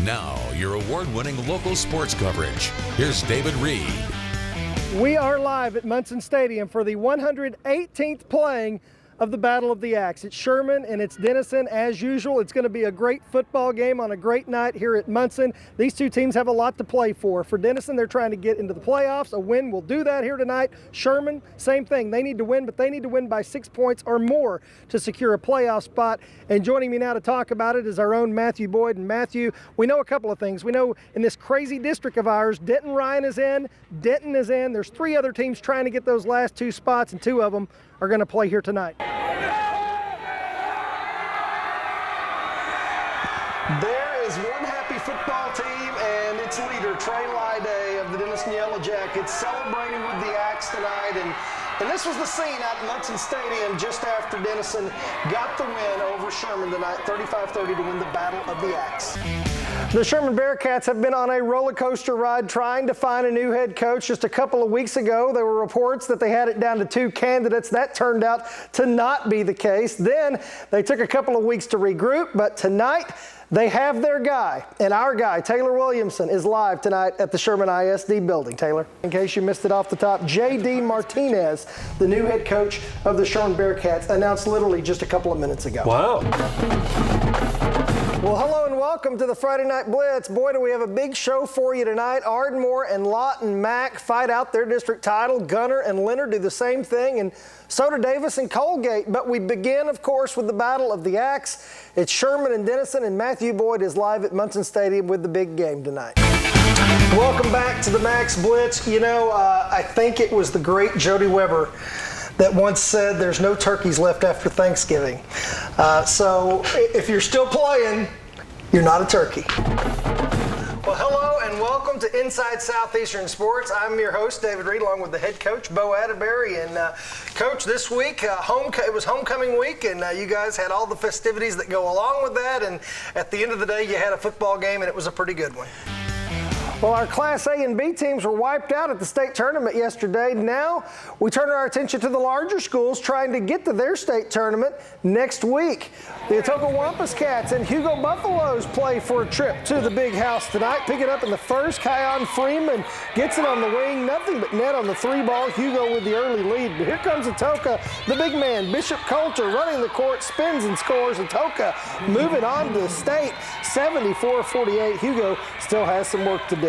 Now, your award-winning local sports coverage. Here's David Reed. We are live at Munson Stadium for the 118th playing of the Battle of the Axe. It's Sherman and it's Denison as usual. It's going to be a great football game on a great night here at Munson. These two teams have a lot to play for. For Denison, they're trying to get into the playoffs. A win will do that here tonight. Sherman, same thing. They need to win, but they need to win by 6 points or more to secure a playoff spot. And joining me now to talk about it is our own Matthew Boyd. And Matthew, we know a couple of things. We know in this crazy district of ours, Denton Ryan is in, Denton is in. There's three other teams trying to get those last two spots, and two of them are going to play here tonight. There is one happy football team and its leader, Trey Lyday of the Denison Yellow Jackets, celebrating with the Axe tonight. And this was the scene at Munson Stadium just after Denison got the win over Sherman tonight, 35-30 to win the Battle of the Axe. The Sherman Bearcats have been on a roller coaster ride trying to find a new head coach. Just a couple of weeks ago, there were reports that they had it down to two candidates. That turned out to not be the case. Then they took a couple of weeks to regroup, but tonight they have their guy, and our guy, Taylor Williamson, is live tonight at the Sherman ISD building. Taylor, in case you missed it off the top, J.D. Martinez, the new head coach of the Sherman Bearcats, announced literally just a couple of minutes ago. Wow. Well, hello and welcome to the Friday Night Blitz. Boy, do we have a big show for you tonight. Ardmore and Lawton Mack fight out their district title. Gunner and Leonard do the same thing, and so do Davis and Colgate. But we begin, of course, with the Battle of the Axe. It's Sherman and Denison, and Matthew Boyd is live at Munson Stadium with the big game tonight. Welcome back to the Max Blitz. You know, I think it was the great Jody Weber that once said there's no turkeys left after Thanksgiving. So if you're still playing, you're not a turkey. Well, hello and welcome to Inside Southeastern Sports. I'm your host, David Reed, along with the head coach, Bo Atterbury. And Coach, this week, it was homecoming week, and you guys had all the festivities that go along with that. And at the end of the day, you had a football game, and it was a pretty good one. Well, our Class A and B teams were wiped out at the state tournament yesterday. Now we turn our attention to the larger schools trying to get to their state tournament next week. The Atoka Wampus Cats and Hugo Buffaloes play for a trip to the big house tonight. Pick it up in the first. Kion Freeman gets it on the wing. Nothing but net on the three ball. Hugo with the early lead. But here comes Atoka, the big man, Bishop Coulter, running the court, spins and scores. Atoka moving on to the state, 74-48. Hugo still has some work to do.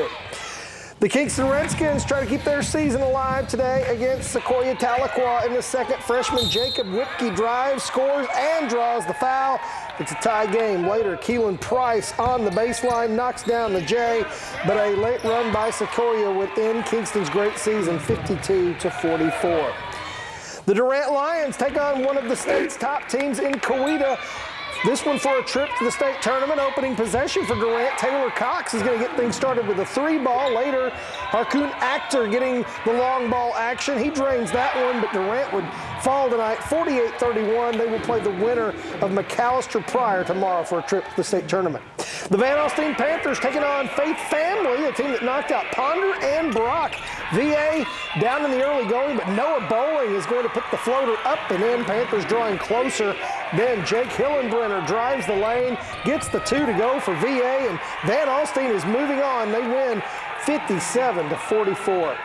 The Kingston Redskins try to keep their season alive today against Sequoia Tahlequah in the second. Freshman Jacob Whipke drives, scores, and draws the foul. It's a tie game. Later, Keelan Price on the baseline knocks down the J, but a late run by Sequoia would end Kingston's great season, 52-44. The Durant Lions take on one of the state's top teams in Coweta. This one for a trip to the state tournament. Opening possession for Durant. Taylor Cox is going to get things started with a three ball. Later, Harcoon Actor getting the long ball action. He drains that one, but Durant would fall tonight, 48-31. They will play the winner of McAllister Pryor tomorrow for a trip to the state tournament. The Van Alstyne Panthers taking on Faith Family, a team that knocked out Ponder and Brock. VA down in the early going, but Noah Bowling is going to put the floater up and in. Panthers drawing closer. Then Jake Hillenbrenner drives the lane, gets the two to go for VA, and Van Alstyne is moving on. They win 57-44.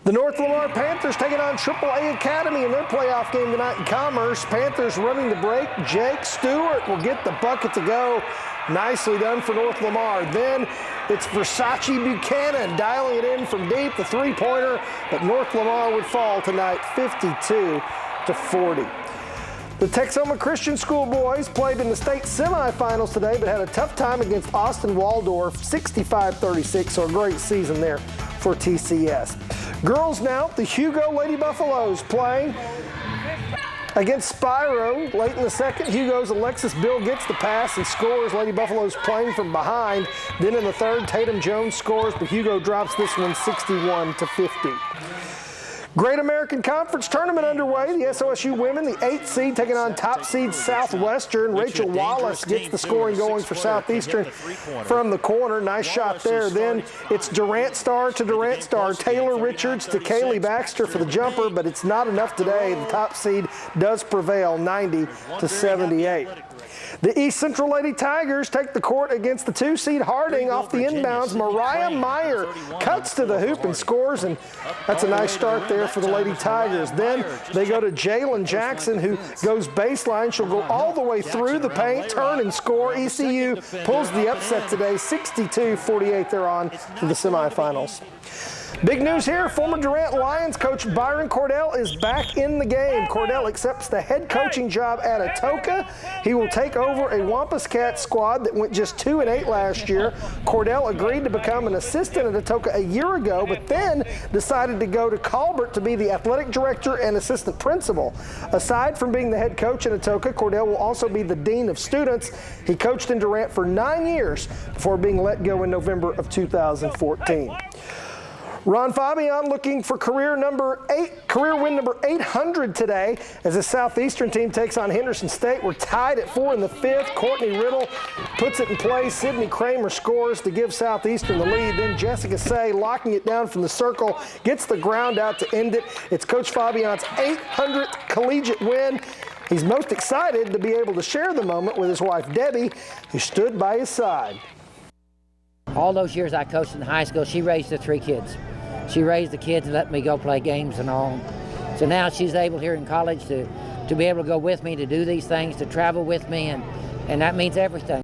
The North Lamar Panthers taking on AAA Academy in their playoff game tonight in Commerce. Panthers running the break. Jake Stewart will get the bucket to go. Nicely done for North Lamar. Then it's Versace Buchanan dialing it in from deep, the three-pointer, but North Lamar would fall tonight, 52-40. The Texoma Christian School boys played in the state semifinals today, but had a tough time against Austin Waldorf, 65-36, so a great season there for TCS. Girls now, the Hugo Lady Buffaloes playing against Spiro late in the second. Hugo's Alexis Bill gets the pass and scores. Lady Buffaloes playing from behind. Then in the third, Tatum Jones scores, but Hugo drops this one 61-50. Great American Conference tournament underway. The SOSU women, the 8th seed, taking on top seed Southwestern. Rachel Wallace gets the scoring going for Southeastern from the corner. Nice shot there. Then it's Durant Star to Durant Star. Taylor Richards to Kaylee Baxter for the jumper, but it's not enough today. The top seed does prevail, 90-78. The East Central Lady Tigers take the court against the 2-seed Harding off the inbounds. Mariah Meyer cuts to the hoop and scores, and that's a nice start there for the Lady Tigers. Then they go to Jalen Jackson, who goes baseline. She'll go all the way through the paint, turn and score. ECU pulls the upset today, 62-48. They're on to the semifinals. Big news here, former Durant Lions coach Byron Cordell is back in the game. Cordell accepts the head coaching job at Atoka. He will take over a Wampus Cat squad that went just 2-8 last year. Cordell agreed to become an assistant at Atoka a year ago, but then decided to go to Colbert to be the athletic director and assistant principal. Aside from being the head coach at Atoka, Cordell will also be the dean of students. He coached in Durant for 9 years before being let go in November of 2014. Ron Fabian looking for career win number 800 today as the Southeastern team takes on Henderson State. We're tied at 4 in the 5th. Courtney Riddle puts it in play. Sydney Kramer scores to give Southeastern the lead. Then Jessica Say locking it down from the circle, gets the ground out to end it. It's Coach Fabian's 800th collegiate win. He's most excited to be able to share the moment with his wife Debbie, who stood by his side. All those years I coached in high school, she raised the 3 kids. She raised the kids and let me go play games and all. So now she's able here in college to be able to go with me, to do these things, to travel with me, and that means everything.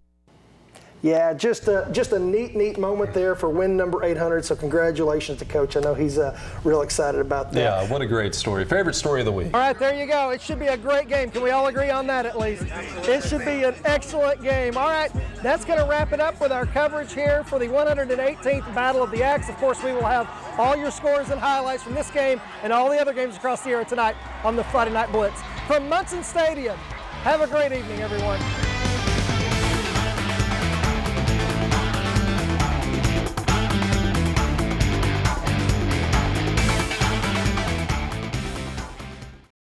Yeah, just a neat moment there for win number 800. So congratulations to Coach. I know he's real excited about that. Yeah, what a great story. Favorite story of the week. All right, there you go. It should be a great game. Can we all agree on that at least? It should be an excellent game. All right, that's going to wrap it up with our coverage here for the 118th Battle of the Axe. Of course, we will have all your scores and highlights from this game and all the other games across the area tonight on the Friday Night Blitz. From Munson Stadium, have a great evening, everyone.